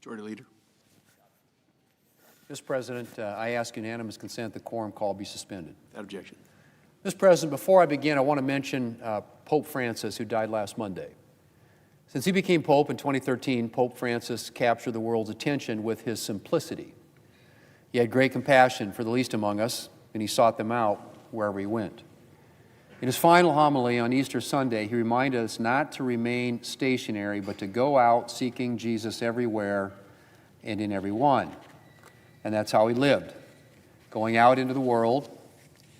Majority Leader. Mr. President, I ask unanimous consent the quorum call be suspended. Without objection. Mr. President, before I begin, I want to mention Pope Francis, who died last Monday. Since he became Pope in 2013, Pope Francis captured the world's attention with his simplicity. He had great compassion for the least among us, and he sought them out wherever he went. In his final homily on Easter Sunday, he reminded us not to remain stationary, but to go out seeking Jesus everywhere and in everyone. And that's how he lived, going out into the world,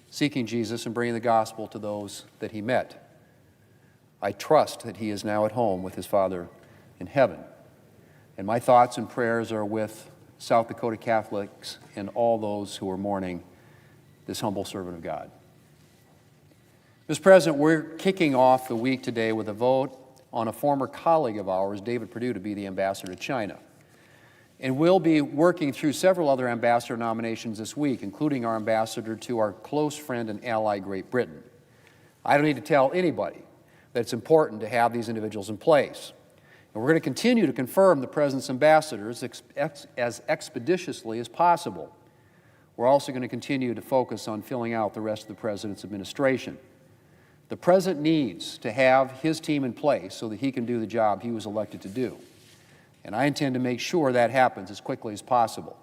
seeking Jesus and bringing the gospel to those that he met. I trust that he is now at home with his Father in heaven. And my thoughts and prayers are with South Dakota Catholics and all those who are mourning this humble servant of God. Mr. President, we're kicking off the week today with a vote on a former colleague of ours, David Perdue, to be the ambassador to China. And we'll be working through several other ambassador nominations this week, including our ambassador to our close friend and ally, Great Britain. I don't need to tell anybody that it's important to have these individuals in place. And we're going to continue to confirm the President's ambassadors as expeditiously as possible. We're also going to continue to focus on filling out the rest of the President's administration. The President needs to have his team in place so that he can do the job he was elected to do. And I intend to make sure that happens as quickly as possible.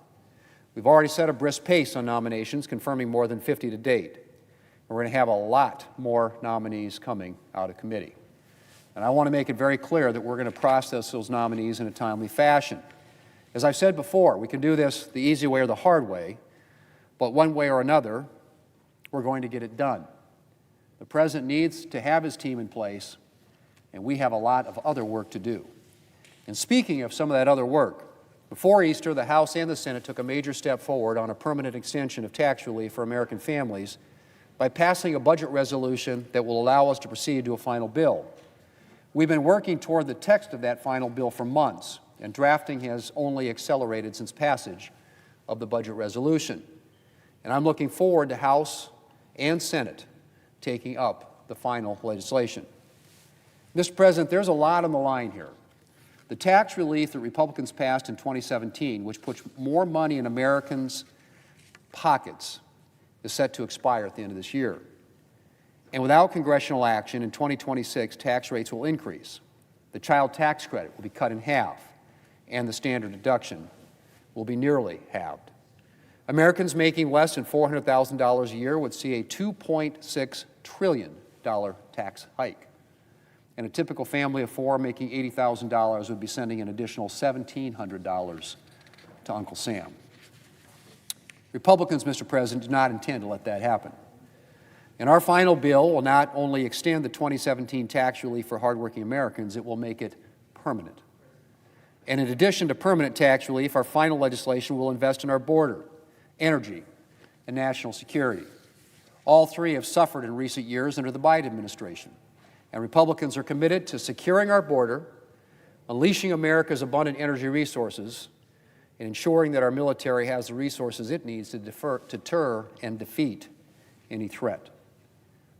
We've already set a brisk pace on nominations, confirming more than 50 to date. And we're going to have a lot more nominees coming out of committee. And I want to make it very clear that we're going to process those nominees in a timely fashion. As I've said before, we can do this the easy way or the hard way, but one way or another, we're going to get it done. The President needs to have his team in place, and we have a lot of other work to do. And speaking of some of that other work, before Easter, the House and the Senate took a major step forward on a permanent extension of tax relief for American families by passing a budget resolution that will allow us to proceed to a final bill. We've been working toward the text of that final bill for months, and drafting has only accelerated since passage of the budget resolution. And I'm looking forward to House and Senate taking up the final legislation. Mr. President, there's a lot on the line here. The tax relief that Republicans passed in 2017, which puts more money in Americans' pockets, is set to expire at the end of this year. And without congressional action, in 2026, tax rates will increase. The child tax credit will be cut in half, and the standard deduction will be nearly halved. Americans making less than $400,000 a year would see a $2.6 trillion tax hike. And a typical family of four making $80,000 would be sending an additional $1,700 to Uncle Sam. Republicans, Mr. President, do not intend to let that happen. And our final bill will not only extend the 2017 tax relief for hardworking Americans, it will make it permanent. And in addition to permanent tax relief, our final legislation will invest in our border, energy, and national security. All three have suffered in recent years under the Biden administration. And Republicans are committed to securing our border, unleashing America's abundant energy resources, and ensuring that our military has the resources it needs to deter and defeat any threat.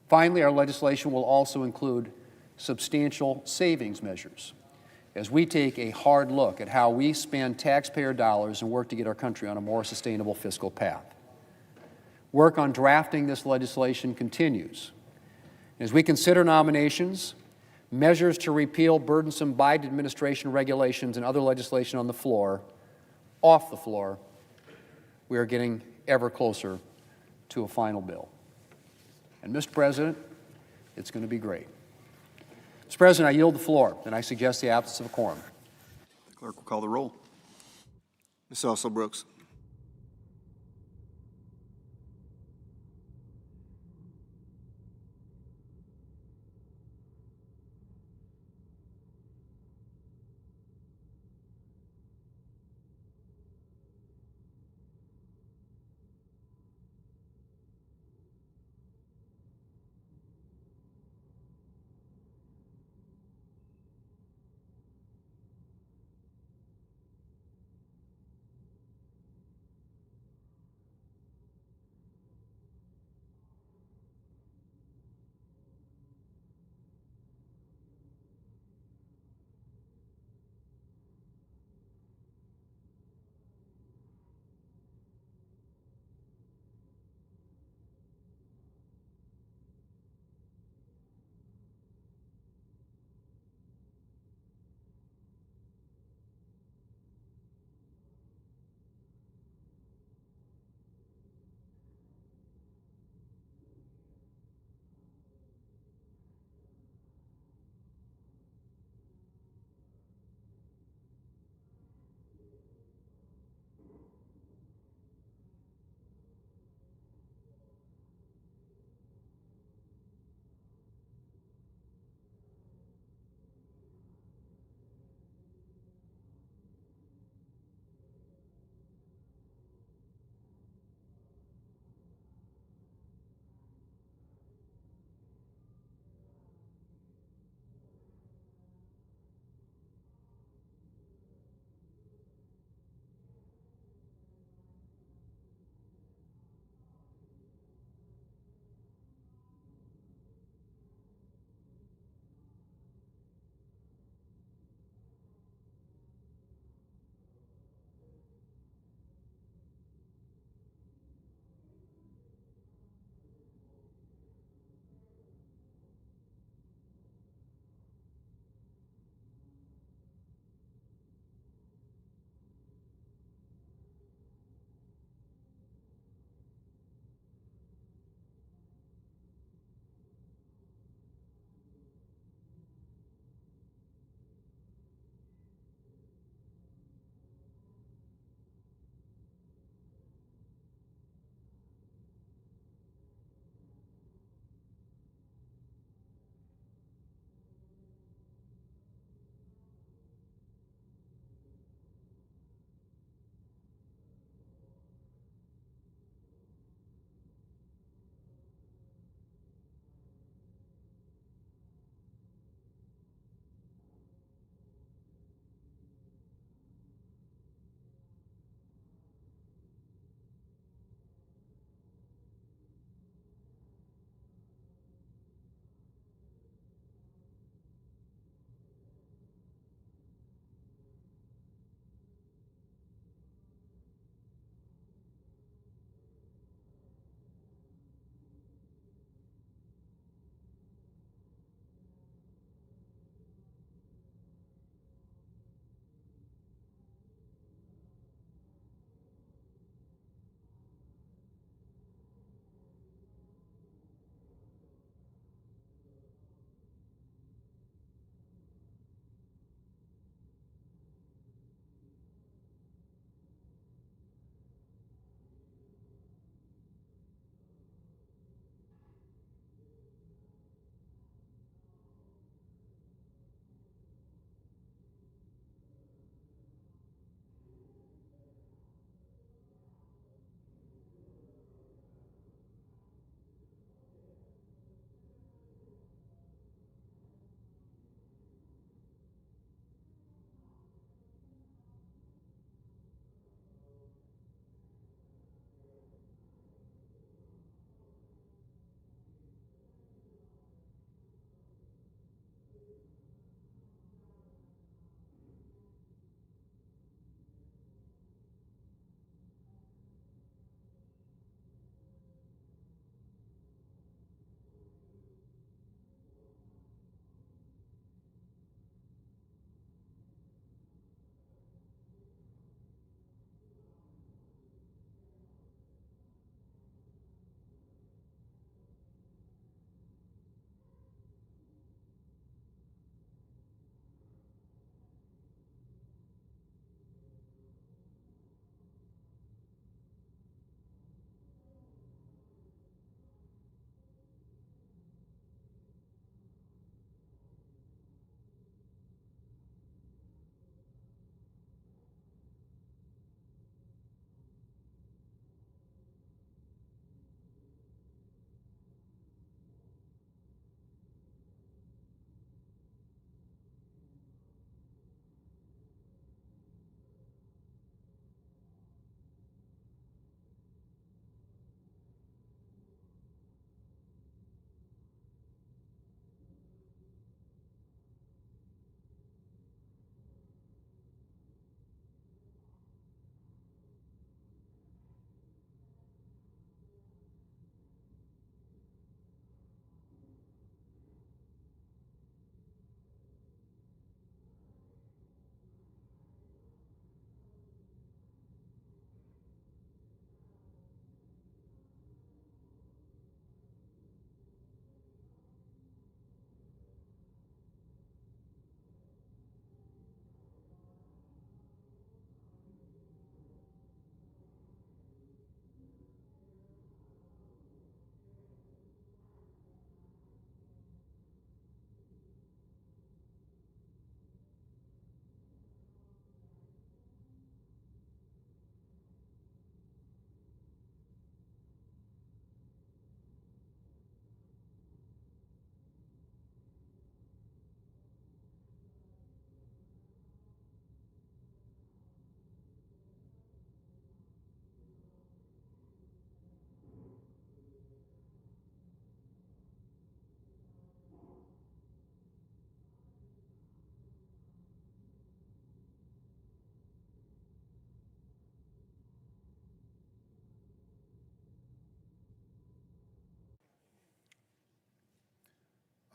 Finally, our legislation will also include substantial savings measures as we take a hard look at how we spend taxpayer dollars and work to get our country on a more sustainable fiscal path. Work on drafting this legislation continues. As we consider nominations, measures to repeal burdensome Biden administration regulations and other legislation on the floor, off the floor, we are getting ever closer to a final bill. And Mr. President, it's going to be great. Mr. President, I yield the floor, and I suggest the absence of a quorum. The clerk will call the roll. Ms. Alsell-Brooks.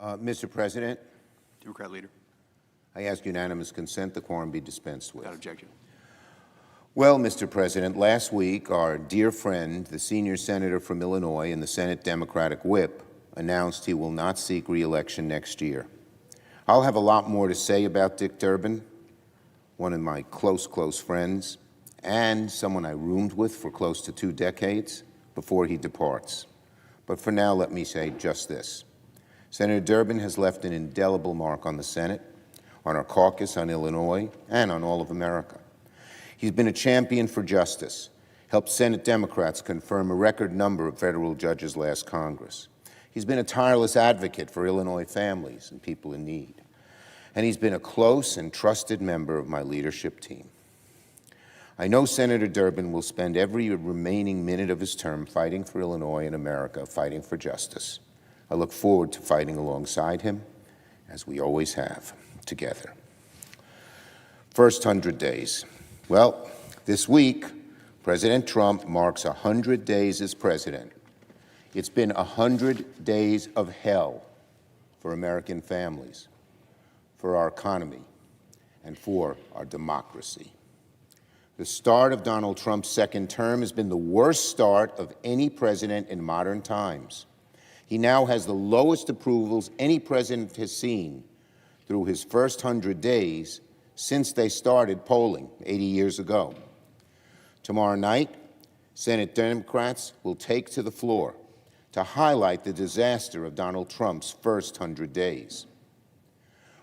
Mr. President, Democrat leader. I ask unanimous consent the quorum be dispensed with. Without objection. Well, Mr. President, last week our dear friend, the senior senator from Illinois and the Senate Democratic whip, announced he will not seek re-election next year. I'll have a lot more to say about Dick Durbin, one of my close friends, and someone I roomed with for close to 2 decades before he departs. But for now, let me say just this. Senator Durbin has left an indelible mark on the Senate, on our caucus, on Illinois, and on all of America. He's been a champion for justice, helped Senate Democrats confirm a record number of federal judges last Congress. He's been a tireless advocate for Illinois families and people in need. And he's been a close and trusted member of my leadership team. I know Senator Durbin will spend every remaining minute of his term fighting for Illinois and America, fighting for justice. I look forward to fighting alongside him, as we always have, together. First 100 days. Well, this week, President Trump marks 100 days as president. It's been 100 days of hell for American families, for our economy, and for our democracy. The start of Donald Trump's second term has been the worst start of any president in modern times. He now has the lowest approvals any president has seen through his first 100 days since they started polling 80 years ago. Tomorrow night, Senate Democrats will take to the floor to highlight the disaster of Donald Trump's first 100 days.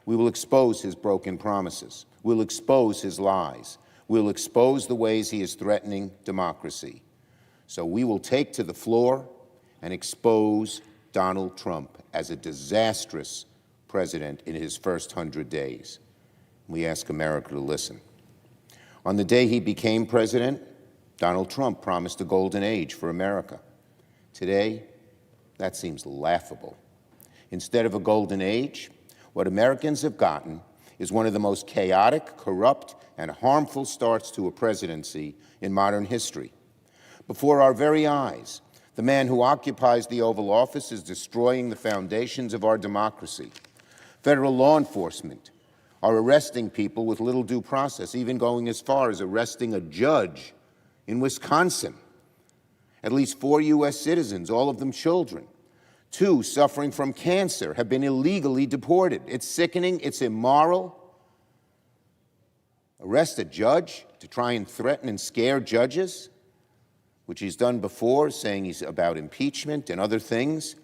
We will expose his broken promises. We'll expose his lies. We'll expose the ways he is threatening democracy. So we will take to the floor and expose Donald Trump as a disastrous president in his first 100 days. We ask America to listen. On the day he became president, Donald Trump promised a golden age for America. Today, that seems laughable. Instead of a golden age, what Americans have gotten is one of the most chaotic, corrupt, and harmful starts to a presidency in modern history. Before our very eyes, the man who occupies the Oval Office is destroying the foundations of our democracy. Federal law enforcement are arresting people with little due process, even going as far as arresting a judge in Wisconsin. At least 4 U.S. citizens, all of them children, 2 suffering from cancer, have been illegally deported. It's sickening, it's immoral. Arrest a judge to try and threaten and scare judges, which he's done before, saying he's about impeachment and other things.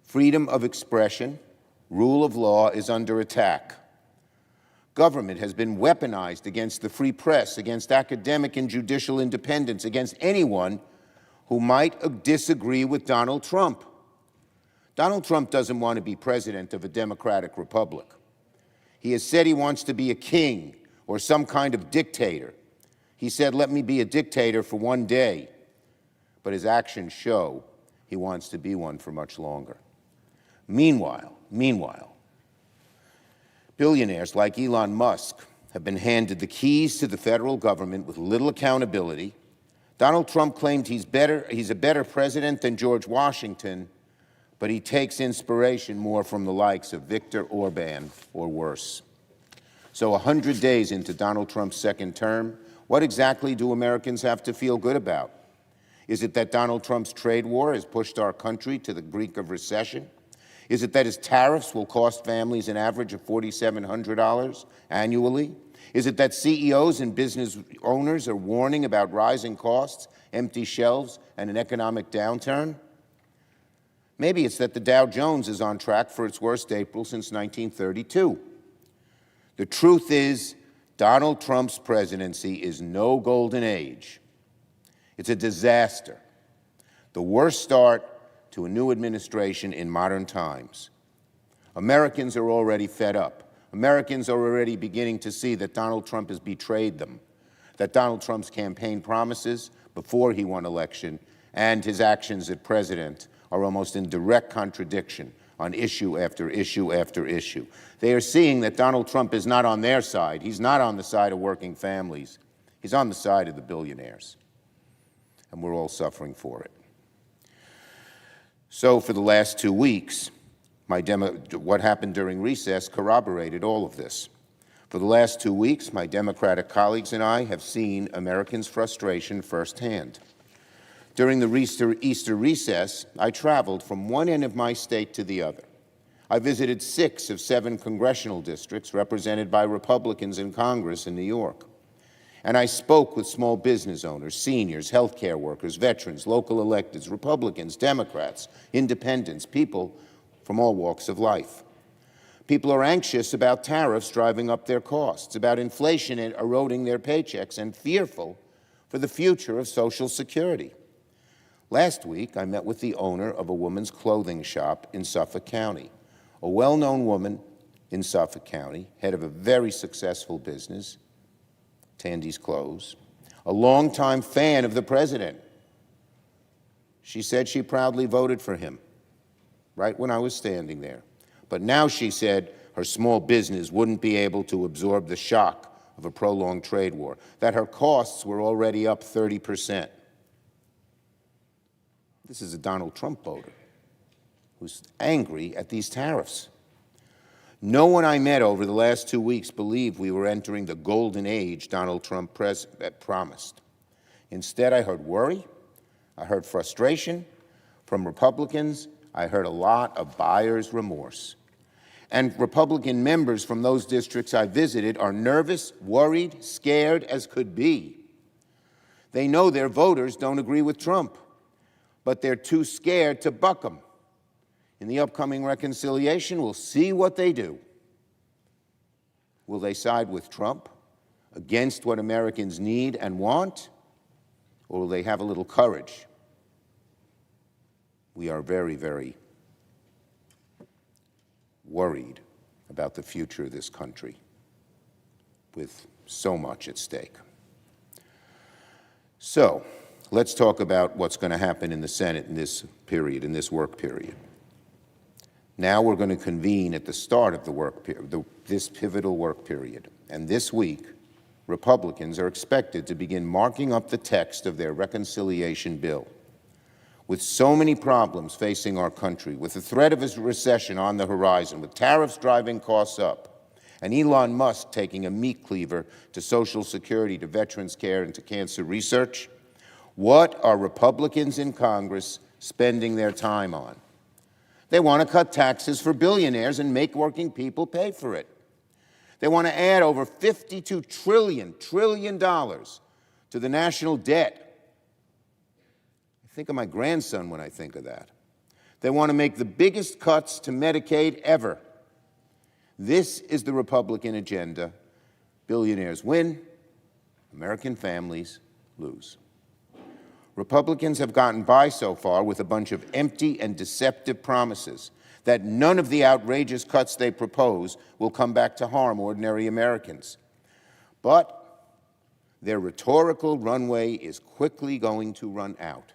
Freedom of expression, rule of law is under attack. Government has been weaponized against the free press, against academic and judicial independence, against anyone who might disagree with Donald Trump. Donald Trump doesn't want to be president of a democratic republic. He has said he wants to be a king or some kind of dictator. He said, "Let me be a dictator for one day." But his actions show he wants to be one for much longer. Meanwhile, billionaires like Elon Musk have been handed the keys to the federal government with little accountability. Donald Trump claimed he's a better president than George Washington, but he takes inspiration more from the likes of Viktor Orban or worse. So 100 days into Donald Trump's second term, what exactly do Americans have to feel good about? Is it that Donald Trump's trade war has pushed our country to the brink of recession? Is it that his tariffs will cost families an average of $4,700 annually? Is it that CEOs and business owners are warning about rising costs, empty shelves, and an economic downturn? Maybe it's that the Dow Jones is on track for its worst April since 1932. The truth is, Donald Trump's presidency is no golden age. It's a disaster, the worst start to a new administration in modern times. Americans are already fed up. Americans are already beginning to see that Donald Trump has betrayed them, that Donald Trump's campaign promises before he won election and his actions as president are almost in direct contradiction on issue after issue after issue. They are seeing that Donald Trump is not on their side. He's not on the side of working families. He's on the side of the billionaires. And we're all suffering for it. So for the last 2 weeks, What happened during recess corroborated all of this. For the last 2 weeks, my Democratic colleagues and I have seen Americans' frustration firsthand. During the Easter recess, I traveled from one end of my state to the other. I visited 6 of 7 congressional districts represented by Republicans in Congress in New York. And I spoke with small business owners, seniors, healthcare workers, veterans, local electeds, Republicans, Democrats, independents, people from all walks of life. People are anxious about tariffs driving up their costs, about inflation eroding their paychecks, and fearful for the future of Social Security. Last week, I met with the owner of a woman's clothing shop in Suffolk County, a well-known woman in Suffolk County, head of a very successful business, Tandy's Clothes, a longtime fan of the president. She said she proudly voted for him, right when I was standing there. But now she said her small business wouldn't be able to absorb the shock of a prolonged trade war, that her costs were already up 30%. This is a Donald Trump voter who's angry at these tariffs. No one I met over the last 2 weeks believed we were entering the golden age Donald Trump promised. Instead, I heard worry, I heard frustration from Republicans, I heard a lot of buyer's remorse. And Republican members from those districts I visited are nervous, worried, scared as could be. They know their voters don't agree with Trump, but they're too scared to buck him. In the upcoming reconciliation, we'll see what they do. Will they side with Trump against what Americans need and want, or will they have a little courage? We are very, very worried about the future of this country with so much at stake. So let's talk about what's going to happen in the Senate in this period, in this work period. Now we're going to convene at the start of this pivotal work period. And this week, Republicans are expected to begin marking up the text of their reconciliation bill. With so many problems facing our country, with the threat of a recession on the horizon, with tariffs driving costs up, and Elon Musk taking a meat cleaver to Social Security, to veterans care, and to cancer research, what are Republicans in Congress spending their time on? They want to cut taxes for billionaires and make working people pay for it. They want to add over $52 trillion to the national debt. I think of my grandson when I think of that. They want to make the biggest cuts to Medicaid ever. This is the Republican agenda. Billionaires win, American families lose. Republicans have gotten by so far with a bunch of empty and deceptive promises that none of the outrageous cuts they propose will come back to harm ordinary Americans. But their rhetorical runway is quickly going to run out.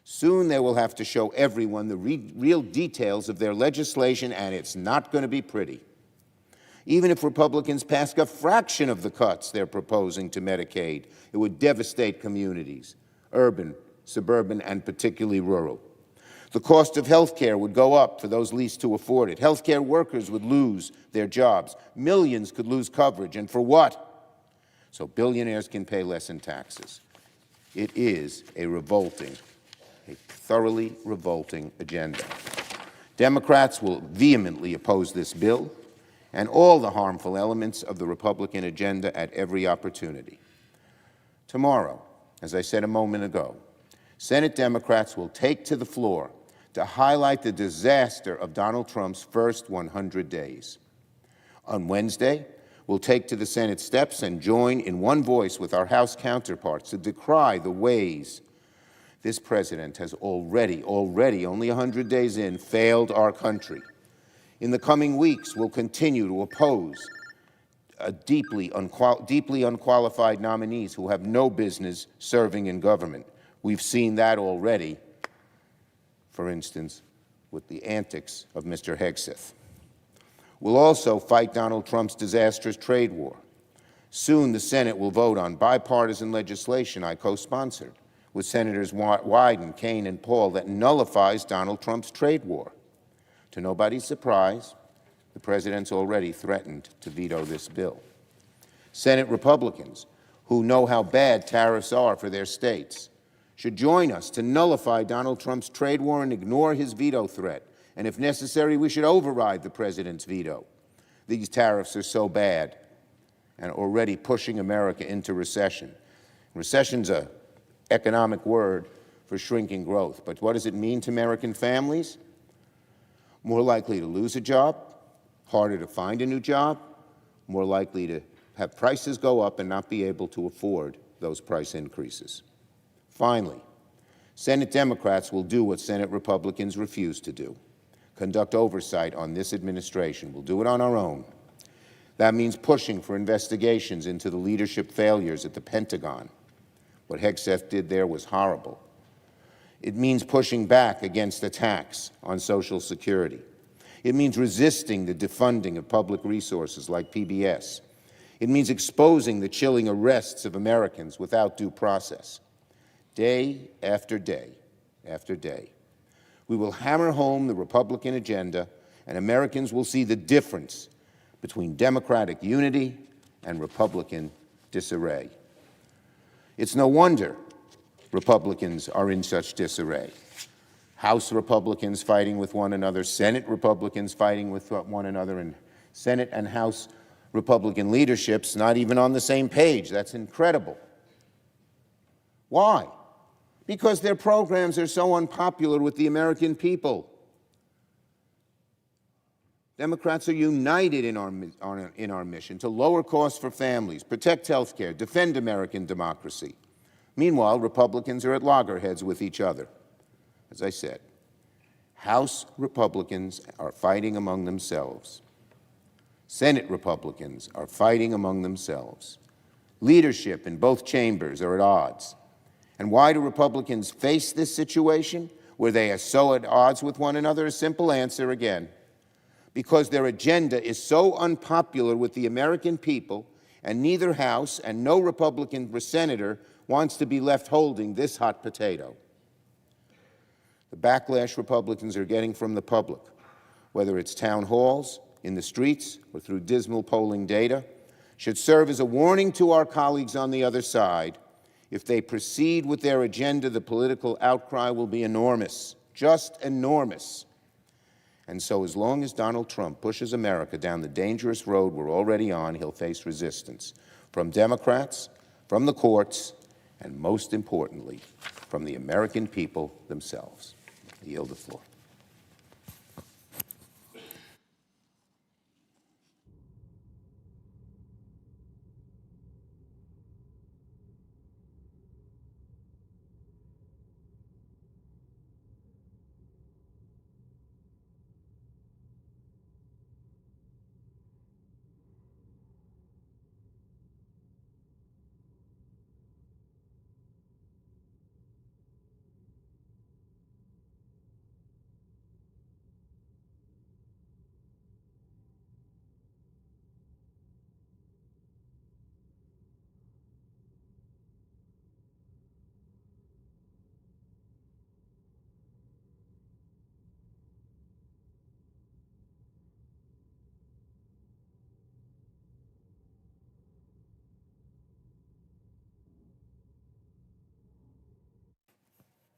Soon they will have to show everyone the real details of their legislation, and it's not going to be pretty. Even if Republicans pass a fraction of the cuts they're proposing to Medicaid, it would devastate communities, urban, suburban, and particularly rural. The cost of health care would go up for those least to afford it. Health care workers would lose their jobs. Millions could lose coverage. And for what? So billionaires can pay less in taxes. It is a thoroughly revolting agenda. Democrats will vehemently oppose this bill and all the harmful elements of the Republican agenda at every opportunity. Tomorrow, as I said a moment ago, Senate Democrats will take to the floor to highlight the disaster of Donald Trump's first 100 days. On Wednesday, we'll take to the Senate steps and join in one voice with our House counterparts to decry the ways this president has already, only 100 days in, failed our country. In the coming weeks, we'll continue to oppose deeply unqualified nominees who have no business serving in government. We've seen that already, for instance, with the antics of Mr. Hegseth. We'll also fight Donald Trump's disastrous trade war. Soon the Senate will vote on bipartisan legislation I co-sponsored with Senators Wyden, Kaine, and Paul that nullifies Donald Trump's trade war. To nobody's surprise, the president's already threatened to veto this bill. Senate Republicans, who know how bad tariffs are for their states, should join us to nullify Donald Trump's trade war and ignore his veto threat. And if necessary, we should override the president's veto. These tariffs are so bad and already pushing America into recession. Recession's an economic word for shrinking growth. But what does it mean to American families? More likely to lose a job, harder to find a new job, more likely to have prices go up and not be able to afford those price increases. Finally, Senate Democrats will do what Senate Republicans refuse to do: conduct oversight on this administration. We'll do it on our own. That means pushing for investigations into the leadership failures at the Pentagon. What Hegseth did there was horrible. It means pushing back against attacks on Social Security. It means resisting the defunding of public resources like PBS. It means exposing the chilling arrests of Americans without due process. Day after day after day, we will hammer home the Republican agenda, and Americans will see the difference between Democratic unity and Republican disarray. It's no wonder Republicans are in such disarray. House Republicans fighting with one another, Senate Republicans fighting with one another, and Senate and House Republican leaderships not even on the same page. That's incredible. Why? Because their programs are so unpopular with the American people. Democrats are united in our mission to lower costs for families, protect health care, defend American democracy. Meanwhile, Republicans are at loggerheads with each other. As I said, House Republicans are fighting among themselves. Senate Republicans are fighting among themselves. Leadership in both chambers are at odds. And why do Republicans face this situation where they are so at odds with one another? A simple answer again: because their agenda is so unpopular with the American people, and neither House and no Republican senator wants to be left holding this hot potato. The backlash Republicans are getting from the public, whether it's town halls, in the streets, or through dismal polling data, should serve as a warning to our colleagues on the other side. If they proceed with their agenda, the political outcry will be enormous, just enormous. And so as long as Donald Trump pushes America down the dangerous road we're already on, he'll face resistance from Democrats, from the courts, and most importantly, from the American people themselves. I yield the floor.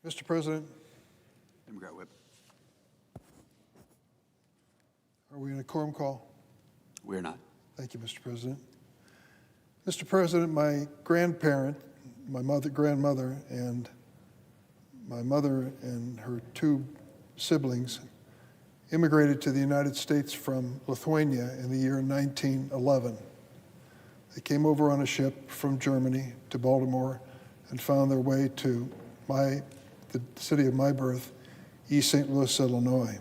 Mr. President, Democrat Whip. are we in a quorum call? We're not. Thank you, Mr. President. Mr. President, my grandparent, my grandmother, and my mother and her two siblings immigrated to the United States from Lithuania in the year 1911. They came over on a ship from Germany to Baltimore and found their way to the city of my birth, East St. Louis, Illinois.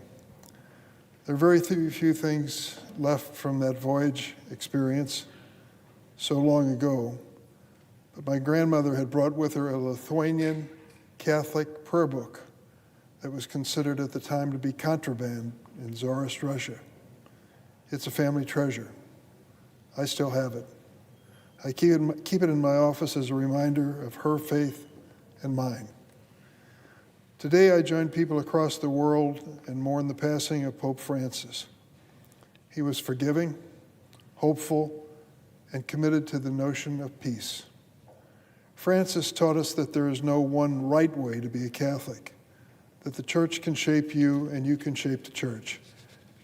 There are very few things left from that voyage experience so long ago, but my grandmother had brought with her a Lithuanian Catholic prayer book that was considered at the time to be contraband in Tsarist Russia. It's a family treasure. I still have it. I keep it in my office as a reminder of her faith and mine. Today, I join people across the world and mourn the passing of Pope Francis. He was forgiving, hopeful, and committed to the notion of peace. Francis taught us that there is no one right way to be a Catholic, that the church can shape you and you can shape the church.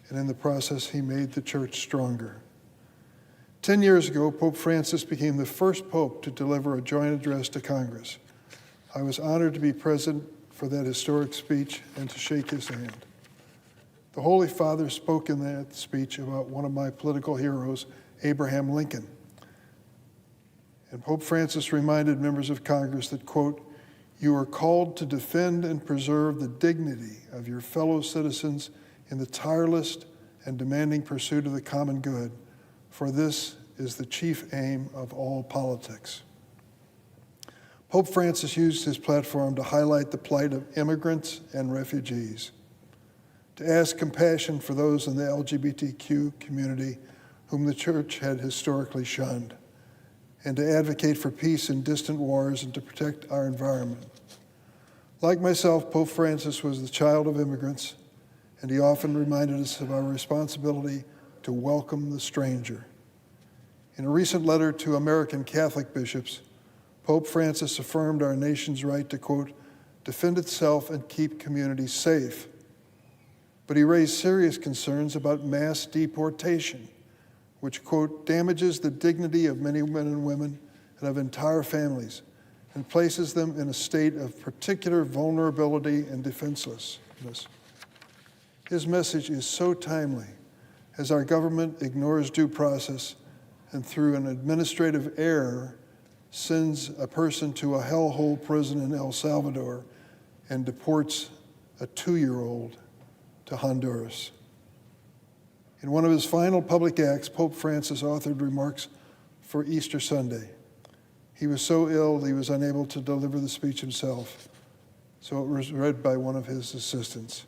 And in the process, he made the church stronger. 10 years ago, Pope Francis became the first pope to deliver a joint address to Congress. I was honored to be present for that historic speech and to shake his hand. The Holy Father spoke in that speech about one of my political heroes, Abraham Lincoln. And Pope Francis reminded members of Congress that, quote, "You are called to defend and preserve the dignity of your fellow citizens in the tireless and demanding pursuit of the common good, for this is the chief aim of all politics." Pope Francis used his platform to highlight the plight of immigrants and refugees, to ask compassion for those in the LGBTQ community whom the church had historically shunned, and to advocate for peace in distant wars and to protect our environment. Like myself, Pope Francis was the child of immigrants, and he often reminded us of our responsibility to welcome the stranger. In a recent letter to American Catholic bishops, Pope Francis affirmed our nation's right to, quote, "defend itself and keep communities safe." But he raised serious concerns about mass deportation, which, quote, "damages the dignity of many men and women and of entire families and places them in a state of particular vulnerability and defenselessness." His message is so timely as our government ignores due process and through an administrative error sends a person to a hellhole prison in El Salvador and deports a 2-year-old to Honduras. In one of his final public acts, Pope Francis authored remarks for Easter Sunday. He was so ill he was unable to deliver the speech himself, so it was read by one of his assistants.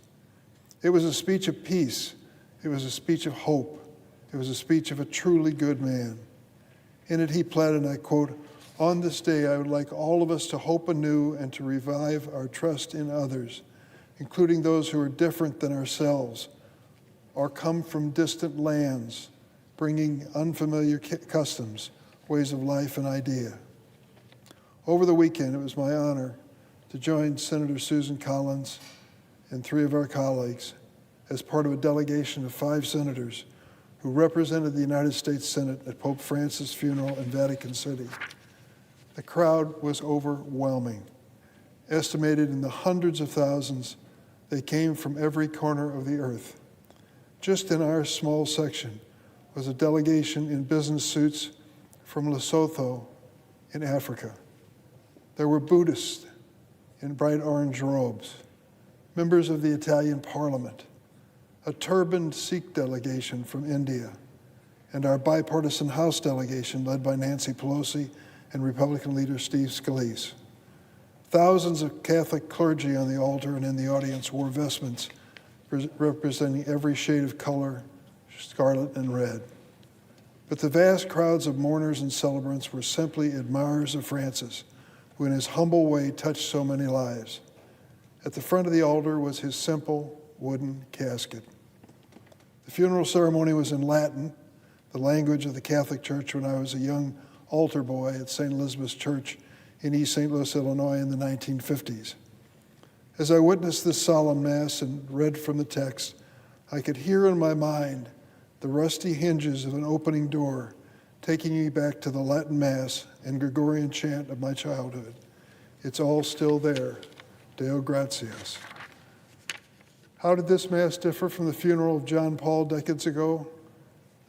It was a speech of peace. It was a speech of hope. It was a speech of a truly good man. In it he pled, and I quote, "On this day, I would like all of us to hope anew and to revive our trust in others, including those who are different than ourselves or come from distant lands, bringing unfamiliar customs, ways of life, and idea." Over the weekend, it was my honor to join Senator Susan Collins and 3 of our colleagues as part of a delegation of 5 senators who represented the United States Senate at Pope Francis' funeral in Vatican City. The crowd was overwhelming. Estimated in the hundreds of thousands, they came from every corner of the earth. Just in our small section was a delegation in business suits from Lesotho in Africa. There were Buddhists in bright orange robes, members of the Italian Parliament, a turbaned Sikh delegation from India, and our bipartisan House delegation led by Nancy Pelosi and Republican leader Steve Scalise. Thousands of Catholic clergy on the altar and in the audience wore vestments representing every shade of color, scarlet and red. But the vast crowds of mourners and celebrants were simply admirers of Francis, who in his humble way touched so many lives. At the front of the altar was his simple wooden casket. The funeral ceremony was in Latin, the language of the Catholic Church, when I was a young altar boy at St. Elizabeth's Church in East St. Louis, Illinois in the 1950s. As I witnessed this solemn Mass and read from the text, I could hear in my mind the rusty hinges of an opening door taking me back to the Latin Mass and Gregorian chant of my childhood. It's all still there. Deo gratias. How did this Mass differ from the funeral of John Paul decades ago?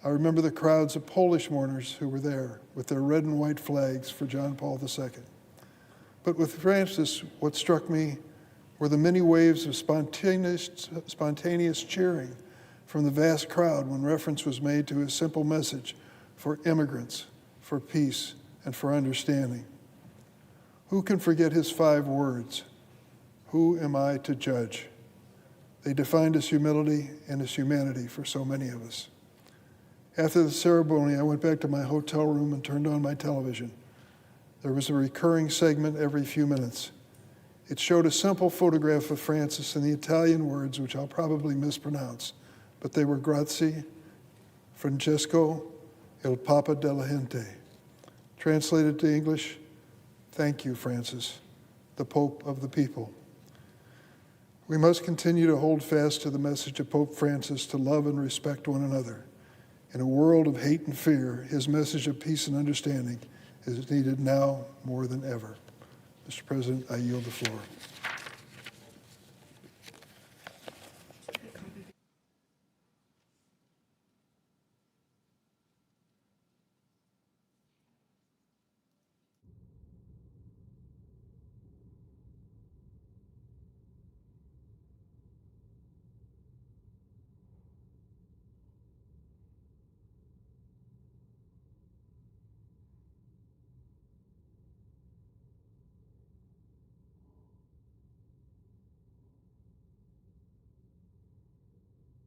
I remember the crowds of Polish mourners who were there with their red and white flags for John Paul II. But with Francis, what struck me were the many waves of spontaneous cheering from the vast crowd when reference was made to his simple message for immigrants, for peace, and for understanding. Who can forget his 5 words? Who am I to judge? They defined his humility and his humanity for so many of us. After the ceremony, I went back to my hotel room and turned on my television. There was a recurring segment every few minutes. It showed a simple photograph of Francis and the Italian words, which I'll probably mispronounce, but they were Grazie, Francesco, il Papa della Gente. Translated to English, thank you, Francis, the Pope of the people. We must continue to hold fast to the message of Pope Francis to love and respect one another. In a world of hate and fear, his message of peace and understanding is needed now more than ever. Mr. President, I yield the floor.